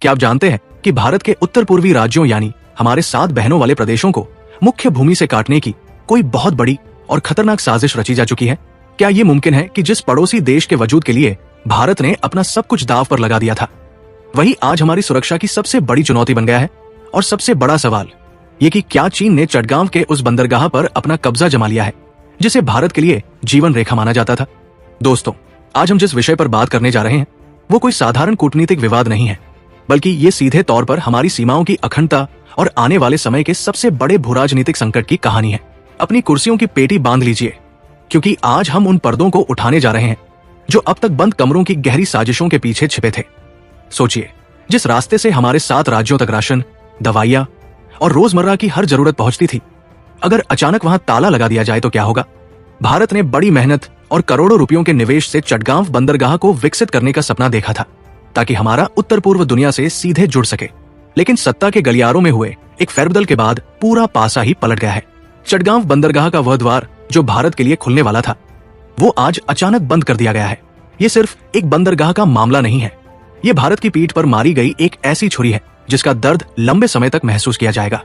क्या आप जानते हैं कि भारत के उत्तर पूर्वी राज्यों यानी हमारे 7 बहनों वाले प्रदेशों को मुख्य भूमि से काटने की कोई बहुत बड़ी और खतरनाक साजिश रची जा चुकी है? क्या ये मुमकिन है कि जिस पड़ोसी देश के वजूद के लिए भारत ने अपना सब कुछ दांव पर लगा दिया था, वही आज हमारी सुरक्षा की सबसे बड़ी चुनौती बन गया है? और सबसे बड़ा सवाल ये कि क्या चीन ने चटगांव के उस बंदरगाह पर अपना कब्जा जमा लिया है जिसे भारत के लिए जीवन रेखा माना जाता था? दोस्तों, आज हम जिस विषय पर बात करने जा रहे हैं वो कोई साधारण कूटनीतिक विवाद नहीं है, बल्कि ये सीधे तौर पर हमारी सीमाओं की अखंडता और आने वाले समय के सबसे बड़े भूराजनीतिक संकट की कहानी है। अपनी कुर्सियों की पेटी बांध लीजिए, क्योंकि आज हम उन पर्दों को उठाने जा रहे हैं जो अब तक बंद कमरों की गहरी साजिशों के पीछे छिपे थे। सोचिए, जिस रास्ते से हमारे 7 राज्यों तक राशन, दवाइयां और रोजमर्रा की हर जरूरत पहुंचती थी, अगर अचानक वहां ताला लगा दिया जाए तो क्या होगा? भारत ने बड़ी मेहनत और करोड़ों रुपयों के निवेश से चटगांव बंदरगाह को विकसित करने का सपना देखा था ताकि हमारा उत्तर पूर्व दुनिया से सीधे जुड़ सके। लेकिन सत्ता के गलियारों में हुए एक फेरबदल के बाद पूरा पासा ही पलट गया है। चटगांव बंदरगाह का वह द्वार जो भारत के लिए खुलने वाला था, वो आज अचानक बंद कर दिया गया है। ये सिर्फ एक बंदरगाह का मामला नहीं है, ये भारत की पीठ पर मारी गई एक ऐसी छुरी है जिसका दर्द लंबे समय तक महसूस किया जाएगा।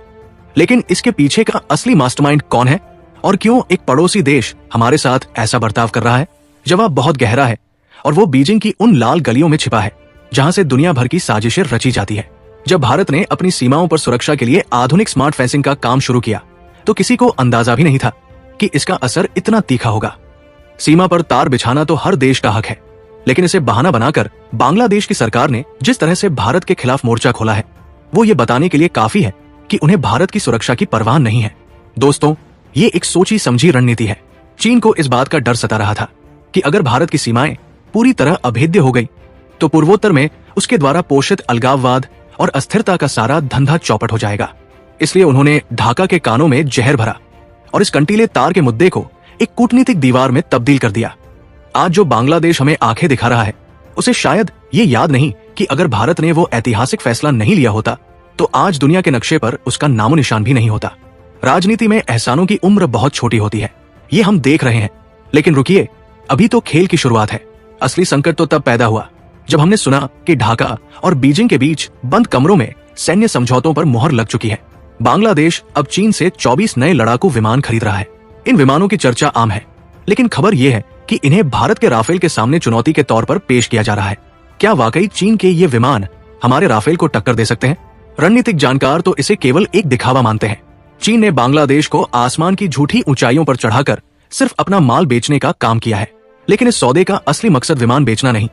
लेकिन इसके पीछे का असली मास्टरमाइंड कौन है और क्यों एक पड़ोसी देश हमारे साथ ऐसा बर्ताव कर रहा है? जवाब बहुत गहरा है और वो बीजिंग की उन लाल गलियों में छिपा है जहां से दुनिया भर की साजिशें रची जाती है। जब भारत ने अपनी सीमाओं पर सुरक्षा के लिए आधुनिक स्मार्ट फेंसिंग का काम शुरू किया तो किसी को अंदाजा भी नहीं था कि इसका असर इतना तीखा होगा। सीमा पर तार बिछाना तो हर देश का हक है, लेकिन इसे बहाना बनाकर बांग्लादेश की सरकार ने जिस तरह से भारत के खिलाफ मोर्चा खोला है, वो ये बताने के लिए काफी है कि उन्हें भारत की सुरक्षा की परवाह नहीं है। दोस्तों, ये एक सोची समझी रणनीति है। चीन को इस बात का डर सता रहा था कि अगर भारत की सीमाएं पूरी तरह अभेद्य हो गई तो पूर्वोत्तर में उसके द्वारा पोषित अलगाववाद और अस्थिरता का सारा धंधा चौपट हो जाएगा। इसलिए उन्होंने ढाका के कानों में जहर भरा और इस कंटीले तार के मुद्दे को एक कूटनीतिक दीवार में तब्दील कर दिया। आज जो बांग्लादेश हमें आंखें दिखा रहा है, उसे शायद ये याद नहीं कि अगर भारत ने वो ऐतिहासिक फैसला नहीं लिया होता तो आज दुनिया के नक्शे पर उसका नामो निशान भी नहीं होता। राजनीति में एहसानों की उम्र बहुत छोटी होती है, ये हम देख रहे हैं। लेकिन रुकिए, अभी तो खेल की शुरुआत है। असली संकट तो तब पैदा हुआ जब हमने सुना कि ढाका और बीजिंग के बीच बंद कमरों में सैन्य समझौतों पर मुहर लग चुकी है। बांग्लादेश अब चीन से 24 नए लड़ाकू विमान खरीद रहा है। इन विमानों की चर्चा आम है, लेकिन खबर यह है कि इन्हें भारत के राफेल के सामने चुनौती के तौर पर पेश किया जा रहा है। क्या वाकई चीन के ये विमान हमारे राफेल को टक्कर दे सकते हैं? रणनीतिक जानकार तो इसे केवल एक दिखावा मानते हैं। चीन ने बांग्लादेश को आसमान की झूठी ऊंचाइयों पर चढ़ाकर सिर्फ अपना माल बेचने का काम किया है, लेकिन इस सौदे का असली मकसद विमान बेचना नहीं,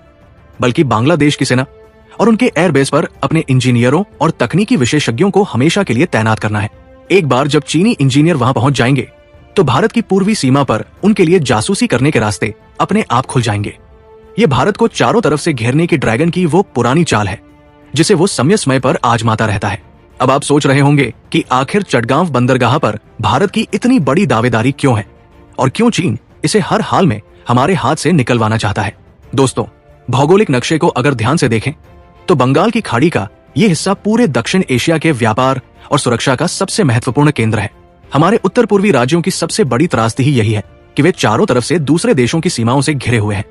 बल्कि बांग्लादेश की सेना और उनके एयरबेस पर अपने इंजीनियरों और तकनीकी विशेषज्ञों को हमेशा के लिए तैनात करना है। एक बार जब चीनी इंजीनियर वहां पहुंच जाएंगे तो भारत की पूर्वी सीमा पर उनके लिए जासूसी करने के रास्ते अपने आप खुल जाएंगे। ये भारत को चारों तरफ से घेरने की ड्रैगन की वो पुरानी चाल है जिसे वो समय समय पर आजमाता रहता है। अब आप सोच रहे होंगे कि आखिर चटगांव बंदरगाह पर भारत की इतनी बड़ी दावेदारी क्यों है और क्यों चीन इसे हर हाल में हमारे हाथ से निकलवाना चाहता है। दोस्तों, भौगोलिक नक्शे को अगर ध्यान से देखें तो बंगाल की खाड़ी का ये हिस्सा पूरे दक्षिण एशिया के व्यापार और सुरक्षा का सबसे महत्वपूर्ण केंद्र है। हमारे उत्तर पूर्वी राज्यों की सबसे बड़ी त्रासदी ही यही है कि वे चारों तरफ से दूसरे देशों की सीमाओं से घिरे हुए हैं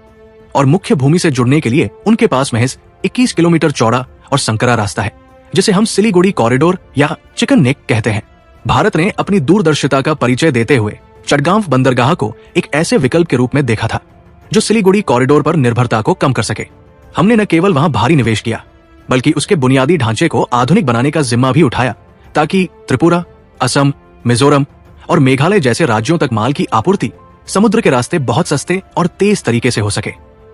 और मुख्य भूमि से जुड़ने के लिए उनके पास महज 21 किलोमीटर चौड़ा और संकरा रास्ता है, जिसे हम सिलीगुड़ी कॉरिडोर या चिकन नेक कहते हैं। भारत ने अपनी दूरदर्शिता का परिचय देते हुए चटगांव बंदरगाह को एक ऐसे विकल्प के रूप में देखा था जो सिलीगुड़ी कॉरिडोर पर निर्भरता को कम कर सके। हमने न केवल वहां भारी निवेश किया, बल्कि उसके बुनियादी ढांचे को आधुनिक बनाने का जिम्मा भी उठाया ताकि त्रिपुरा, असम, मिजोरम और मेघालय जैसे राज्यों तक माल की आपूर्ति समुद्र के रास्ते बहुत सस्ते और तेज तरीके से हो सके।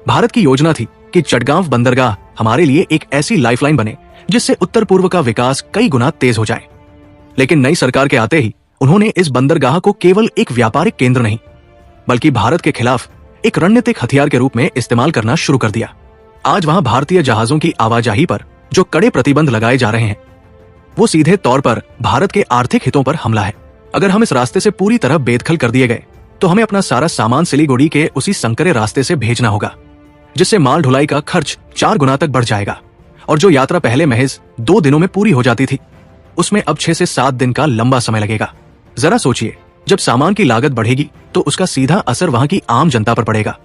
भारत की योजना थी कि चटगांव बंदरगाह हमारे लिए एक ऐसी लाइफलाइन बने जिससे उत्तर पूर्व का विकास कई गुना तेज हो जाए। लेकिन नई सरकार के आते ही उन्होंने इस बंदरगाह को केवल एक व्यापारिक केंद्र नहीं, बल्कि भारत के खिलाफ एक रणनीतिक हथियार के रूप में इस्तेमाल करना शुरू कर दिया। आज वहां भारतीय जहाजों की आवाजाही पर जो कड़े प्रतिबंध लगाए जा रहे हैं, वो सीधे तौर पर भारत के आर्थिक हितों पर हमला है। अगर हम इस रास्ते से पूरी तरह बेदखल कर दिए गए तो हमें अपना सारा सामान सिलीगुड़ी के उसी संकरे रास्ते से भेजना होगा, जिससे माल ढुलाई का खर्च 4 गुना तक बढ़ जाएगा और जो यात्रा पहले महज 2 दिनों में पूरी हो जाती थी, उसमें अब 6 से 7 दिन का लंबा समय लगेगा। जरा सोचिए, जब सामान की लागत बढ़ेगी तो उसका सीधा असर वहां की आम जनता पर पड़ेगा,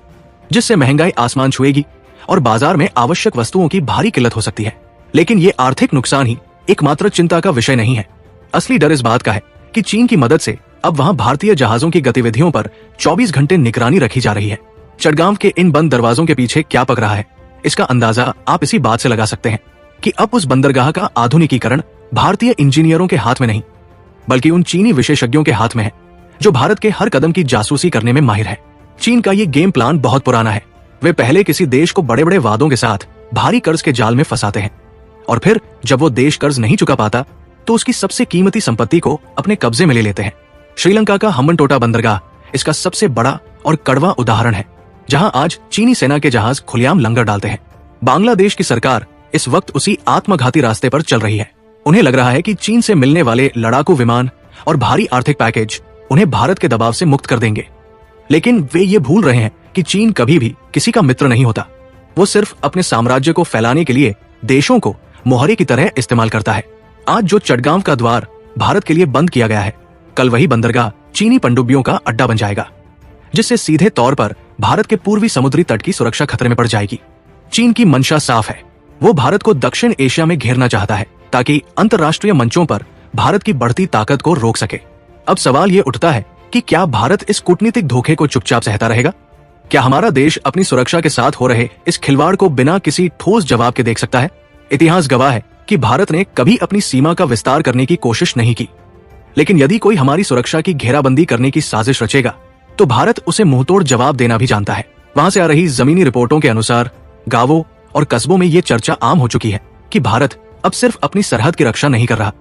जिससे महंगाई आसमान छुएगी और बाजार में आवश्यक वस्तुओं की भारी किल्लत हो सकती है। लेकिन ये आर्थिक नुकसान ही एकमात्र चिंता का विषय नहीं है। असली डर इस बात का है कि चीन की मदद से अब वहां भारतीय जहाजों की गतिविधियों पर 24 घंटे निगरानी रखी जा रही है। चटगांव के इन बंद दरवाजों के पीछे क्या पक रहा है, इसका अंदाजा आप इसी बात से लगा सकते हैं कि अब उस बंदरगाह का आधुनिकीकरण भारतीय इंजीनियरों के हाथ में नहीं, बल्कि उन चीनी विशेषज्ञों के हाथ में है जो भारत के हर कदम की जासूसी करने में माहिर है। चीन का ये गेम प्लान बहुत पुराना है। वे पहले किसी देश को बड़े बड़े वादों के साथ भारी कर्ज के जाल में फंसाते हैं, और फिर जब वो देश कर्ज नहीं चुका पाता तो उसकी सबसे कीमती संपत्ति को अपने कब्जे में ले लेते हैं। श्रीलंका का हम्बनटोटा बंदरगाह इसका सबसे बड़ा और कड़वा उदाहरण है, जहां आज चीनी सेना के जहाज खुलेआम लंगर डालते हैं। बांग्लादेश की सरकार इस वक्त उसी आत्मघाती रास्ते पर चल रही है। उन्हें लग रहा है कि चीन से मिलने वाले लड़ाकू विमान और भारी आर्थिक पैकेज उन्हें भारत के दबाव से मुक्त कर देंगे, लेकिन वे ये भूल रहे हैं कि चीन कभी भी किसी का मित्र नहीं होता। वो सिर्फ अपने साम्राज्य को फैलाने के लिए देशों को मोहरे की तरह इस्तेमाल करता है। आज जो चटगांव का द्वार भारत के लिए बंद किया गया है, कल वही बंदरगाह चीनी पनडुब्बियों का अड्डा बन जाएगा, जिससे सीधे तौर पर भारत के पूर्वी समुद्री तट की सुरक्षा खतरे में पड़ जाएगी। चीन की मंशा साफ है, वो भारत को दक्षिण एशिया में घेरना चाहता है ताकि अंतर्राष्ट्रीय मंचों पर भारत की बढ़ती ताकत को रोक सके। अब सवाल ये उठता है कि क्या भारत इस कूटनीतिक धोखे को चुपचाप सहता रहेगा? क्या हमारा देश अपनी सुरक्षा के साथ हो रहे इस खिलवाड़ को बिना किसी ठोस जवाब के देख सकता है? इतिहास गवाह है कि भारत ने कभी अपनी सीमा का विस्तार करने की कोशिश नहीं की, लेकिन यदि कोई हमारी सुरक्षा की घेराबंदी करने की साजिश रचेगा तो भारत उसे मुंहतोड़ जवाब देना भी जानता है। वहां से आ रही जमीनी रिपोर्टों के अनुसार गांवों और कस्बों में ये चर्चा आम हो चुकी है कि भारत अब सिर्फ अपनी सरहद की रक्षा नहीं कर रहा,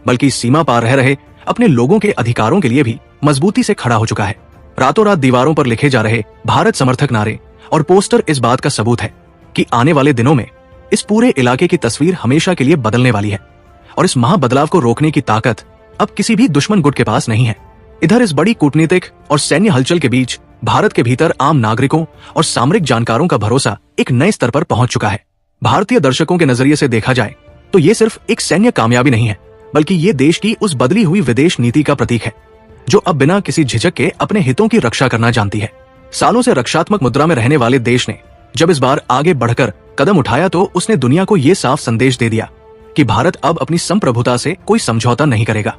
बल्कि सीमा पार रह रहे अपने लोगों के अधिकारों के लिए भी मजबूती से खड़ा हो चुका है। रातों रात दीवारों पर लिखे जा रहे भारत समर्थक नारे और पोस्टर इस बात का सबूत है कि आने वाले दिनों में इस पूरे इलाके की तस्वीर हमेशा के लिए बदलने वाली है, और इस महाबदलाव को रोकने की ताकत अब किसी भी दुश्मन गुट के पास नहीं है। इधर इस बड़ी कूटनीतिक और सैन्य हलचल के बीच भारत के भीतर आम नागरिकों और सामरिक जानकारों का भरोसा एक नए स्तर पर पहुंच चुका है। भारतीय दर्शकों के नजरिए से देखा जाए तो ये सिर्फ एक सैन्य कामयाबी नहीं है, बल्कि ये देश की उस बदली हुई विदेश नीति का प्रतीक है जो अब बिना किसी झिझक के अपने हितों की रक्षा करना जानती है। सालों से रक्षात्मक मुद्रा में रहने वाले देश ने जब इस बार आगे बढ़कर कदम उठाया तो उसने दुनिया को ये साफ संदेश दे दिया कि भारत अब अपनी संप्रभुता से कोई समझौता नहीं करेगा।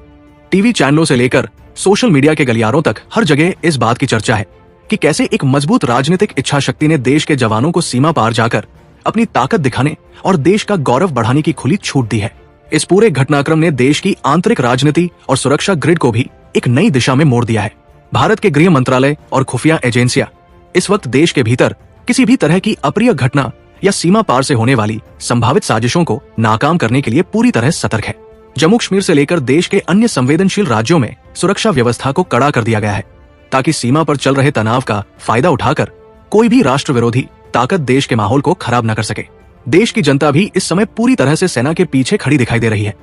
टीवी चैनलों से लेकर सोशल मीडिया के गलियारों तक हर जगह इस बात की चर्चा है कि कैसे एक मजबूत राजनीतिक इच्छा शक्ति ने देश के जवानों को सीमा पार जाकर अपनी ताकत दिखाने और देश का गौरव बढ़ाने की खुली छूट दी है। इस पूरे घटनाक्रम ने देश की आंतरिक राजनीति और सुरक्षा ग्रिड को भी एक नई दिशा में मोड़ दिया है। भारत के गृह मंत्रालय और खुफिया एजेंसियां इस वक्त देश के भीतर किसी भी तरह की अप्रिय घटना या सीमा पार से होने वाली संभावित साजिशों को नाकाम करने के लिए पूरी तरह सतर्क है। जम्मू कश्मीर से लेकर देश के अन्य संवेदनशील राज्यों में सुरक्षा व्यवस्था को कड़ा कर दिया गया है ताकि सीमा पर चल रहे तनाव का फायदा उठाकर कोई भी राष्ट्र विरोधी ताकत देश के माहौल को खराब न कर सके। देश की जनता भी इस समय पूरी तरह से सेना के पीछे खड़ी दिखाई दे रही है,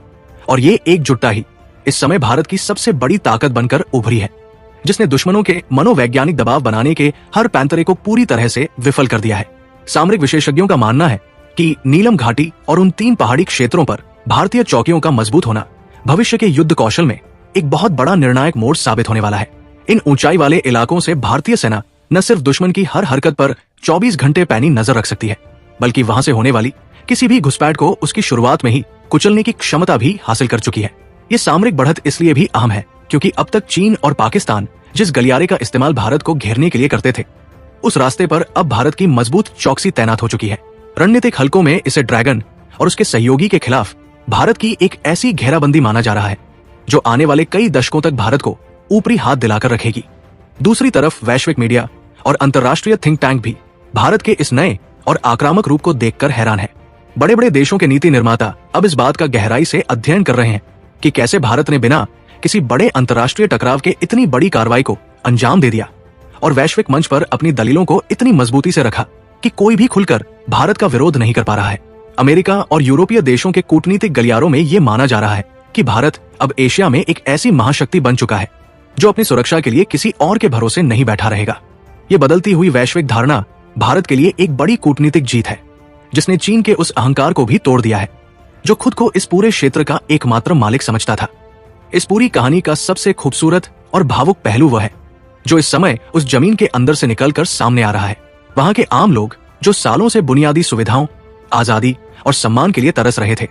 और ये एकजुटता ही इस समय भारत की सबसे बड़ी ताकत बनकर उभरी है, जिसने दुश्मनों के मनोवैज्ञानिक दबाव बनाने के हर पैंतरे को पूरी तरह से विफल कर दिया है। सामरिक विशेषज्ञों का मानना है कि नीलम घाटी और उन 3 पहाड़ी क्षेत्रों पर भारतीय चौकियों का मजबूत होना भविष्य के युद्ध कौशल में एक बहुत बड़ा निर्णायक मोड़ साबित होने वाला है। इन ऊंचाई वाले इलाकों से भारतीय सेना न सिर्फ दुश्मन की हर हरकत पर 24 घंटे पैनी नजर रख सकती है, बल्कि वहां से होने वाली किसी भी घुसपैठ को उसकी शुरुआत में ही कुचलने की क्षमता भी हासिल कर चुकी है। ये सामरिक बढ़त इसलिए भी अहम है क्योंकि अब तक चीन और पाकिस्तान जिस गलियारे का इस्तेमाल भारत को घेरने के लिए करते थे, उस रास्ते पर अब भारत की मजबूत चौकसी तैनात हो चुकी है। रणनीतिक हलकों में इसे ड्रैगन और उसके सहयोगी के खिलाफ भारत की एक ऐसी घेराबंदी माना जा रहा है जो आने वाले कई दशकों तक भारत को ऊपरी हाथ दिलाकर रखेगी। दूसरी तरफ वैश्विक मीडिया और अंतर्राष्ट्रीय थिंक टैंक भी भारत के इस नए और आक्रामक रूप को देखकर हैरान है। बड़े बड़े देशों के नीति निर्माता अब इस बात का गहराई से अध्ययन कर रहे हैं कि कैसे भारत ने बिना किसी बड़े अंतर्राष्ट्रीय टकराव के इतनी बड़ी कार्रवाई को अंजाम दे दिया और वैश्विक मंच पर अपनी दलीलों को इतनी मजबूती से रखा कि कोई भी खुलकर भारत का विरोध नहीं कर पा रहा है। अमेरिका और यूरोपीय देशों के कूटनीतिक गलियारों में ये माना जा रहा है कि भारत अब एशिया में एक ऐसी महाशक्ति बन चुका है जो अपनी सुरक्षा के लिए किसी और के भरोसे नहीं बैठा रहेगा। ये बदलती हुई वैश्विक धारणा भारत के लिए एक बड़ी कूटनीतिक जीत है, जिसने चीन के उस अहंकार को भी तोड़ दिया है जो खुद को इस पूरे क्षेत्र का एकमात्र मालिक समझता था। इस पूरी कहानी का सबसे खूबसूरत और भावुक पहलू वह है जो इस समय उस जमीन के अंदर से निकलकर सामने आ रहा है। वहां के आम लोग जो सालों से बुनियादी सुविधाओं, आजादी और सम्मान के लिए तरस रहे थे,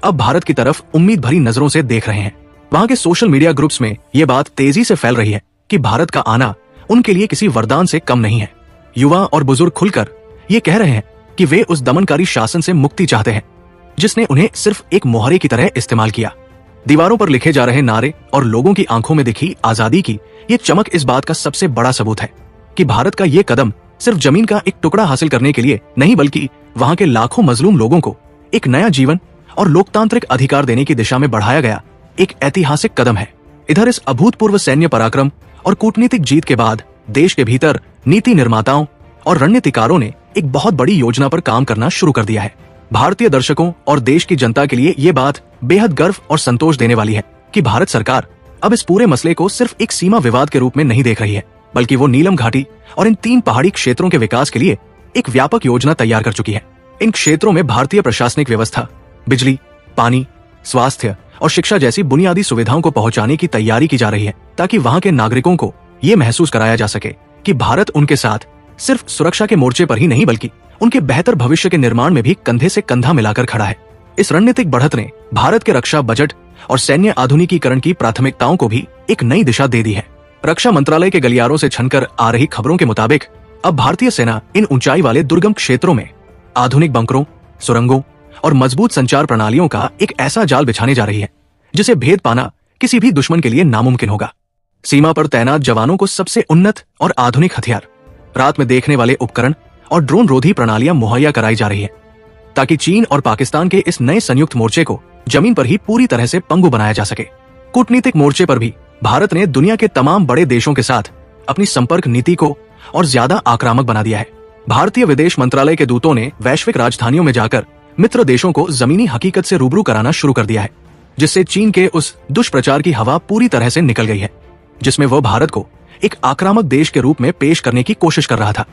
अब भारत की तरफ उम्मीद भरी नजरों से देख रहे हैं। वहां के सोशल मीडिया ग्रुप्स में यह बात तेजी से फैल रही है कि भारत का आना उनके लिए किसी वरदान से कम नहीं है। युवा और बुजुर्ग खुलकर ये कह रहे हैं कि वे उस दमनकारी शासन से मुक्ति चाहते हैं जिसने उन्हें सिर्फ एक मोहरे की तरह इस्तेमाल किया। दीवारों पर लिखे जा रहे नारे और लोगों की आंखों में दिखी आजादी की ये चमक इस बात का सबसे बड़ा सबूत है कि भारत का ये कदम सिर्फ जमीन का एक टुकड़ा हासिल करने के लिए नहीं, बल्कि वहां के लाखों मजलूम लोगों को एक नया जीवन और लोकतांत्रिक अधिकार देने की दिशा में बढ़ाया गया एक ऐतिहासिक कदम है। इधर इस अभूतपूर्व सैन्य पराक्रम और कूटनीतिक जीत के बाद देश के भीतर नीति निर्माताओं और रणनीतिकारों ने एक बहुत बड़ी योजना पर काम करना शुरू कर दिया है। भारतीय दर्शकों और देश की जनता के लिए ये बात बेहद गर्व और संतोष देने वाली है कि भारत सरकार अब इस पूरे मसले को सिर्फ एक सीमा विवाद के रूप में नहीं देख रही है, बल्कि वो नीलम घाटी और इन 3 पहाड़ी क्षेत्रों के विकास के लिए एक व्यापक योजना तैयार कर चुकी है। इन क्षेत्रों में भारतीय प्रशासनिक व्यवस्था, बिजली, पानी, स्वास्थ्य और शिक्षा जैसी बुनियादी सुविधाओं को पहुंचाने की तैयारी की जा रही है, ताकि वहां के नागरिकों को ये महसूस कराया जा सके कि भारत उनके साथ सिर्फ सुरक्षा के मोर्चे पर ही नहीं, बल्कि उनके बेहतर भविष्य के निर्माण में भी कंधे से कंधा मिलाकर खड़ा है। इस रणनीतिक बढ़त ने भारत के रक्षा बजट और सैन्य आधुनिकीकरण की प्राथमिकताओं को भी एक नई दिशा दे दी है। रक्षा मंत्रालय के गलियारों से छनकर आ रही खबरों के मुताबिक अब भारतीय सेना इन ऊंचाई वाले दुर्गम क्षेत्रों में आधुनिक बंकरों, सुरंगों और मजबूत संचार प्रणालियों का एक ऐसा जाल बिछाने जा रही है जिसे भेद पाना किसी भी दुश्मन के लिए नामुमकिन होगा। सीमा पर तैनात जवानों को सबसे उन्नत और आधुनिक हथियार, रात में देखने वाले उपकरण और ड्रोन रोधी प्रणालियां मुहैया कराई जा रही है, ताकि चीन और पाकिस्तान के इस नए संयुक्त मोर्चे को जमीन पर ही पूरी तरह से पंगु बनाया जा सके। कूटनीतिक मोर्चे पर भी भारत ने दुनिया के तमाम बड़े देशों के साथ अपनी संपर्क नीति को और ज्यादा आक्रामक बना दिया है। भारतीय विदेश मंत्रालय के दूतों ने वैश्विक राजधानियों में जाकर मित्र देशों को जमीनी हकीकत से रूबरू कराना शुरू कर दिया है, जिससे चीन के उस दुष्प्रचार की हवा पूरी तरह से निकल गई है जिसमें वह भारत को एक आक्रामक देश के रूप में पेश करने की कोशिश कर रहा था।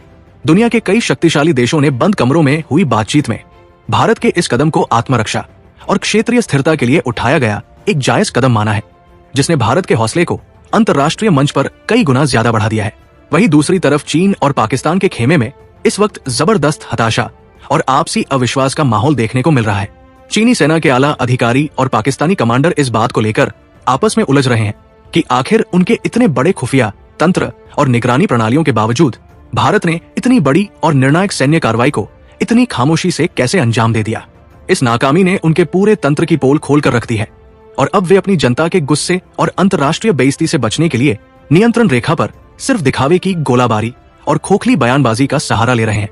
दुनिया के कई शक्तिशाली देशों ने बंद कमरों में हुई बातचीत में भारत के इस कदम को आत्मरक्षा और क्षेत्रीय स्थिरता के लिए उठाया गया एक जायज कदम माना है, जिसने भारत के हौसले को अंतर्राष्ट्रीय मंच पर कई गुना ज्यादा बढ़ा दिया है। वहीं दूसरी तरफ चीन और पाकिस्तान के खेमे में इस वक्त जबरदस्त हताशा और आपसी अविश्वास का माहौल देखने को मिल रहा है। चीनी सेना के आला अधिकारी और पाकिस्तानी कमांडर इस बात को लेकर आपस में उलझ रहे हैं कि आखिर उनके इतने बड़े खुफिया तंत्र और निगरानी प्रणालियों के बावजूद भारत ने इतनी बड़ी और निर्णायक सैन्य कार्रवाई को इतनी खामोशी से कैसे अंजाम दे दिया। इस नाकामी ने उनके पूरे तंत्र की पोल खोल कर रख दी है और अब वे अपनी जनता के गुस्से और अंतर्राष्ट्रीय बेइज्जती से बचने के लिए नियंत्रण रेखा पर सिर्फ दिखावे की गोलाबारी और खोखली बयानबाजी का सहारा ले रहे हैं,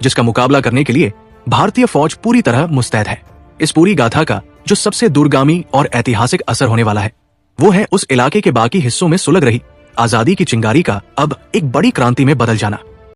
जिसका मुकाबला करने के लिए भारतीय फौज पूरी तरह मुस्तैद है। इस पूरी गाथा का जो सबसे दूरगामी और ऐतिहासिक असर होने वाला है वो है उस इलाके के बाकी हिस्सों में सुलग रही आजादी की चिंगारी का अब एक बड़ी क्रांति में बदल जाना।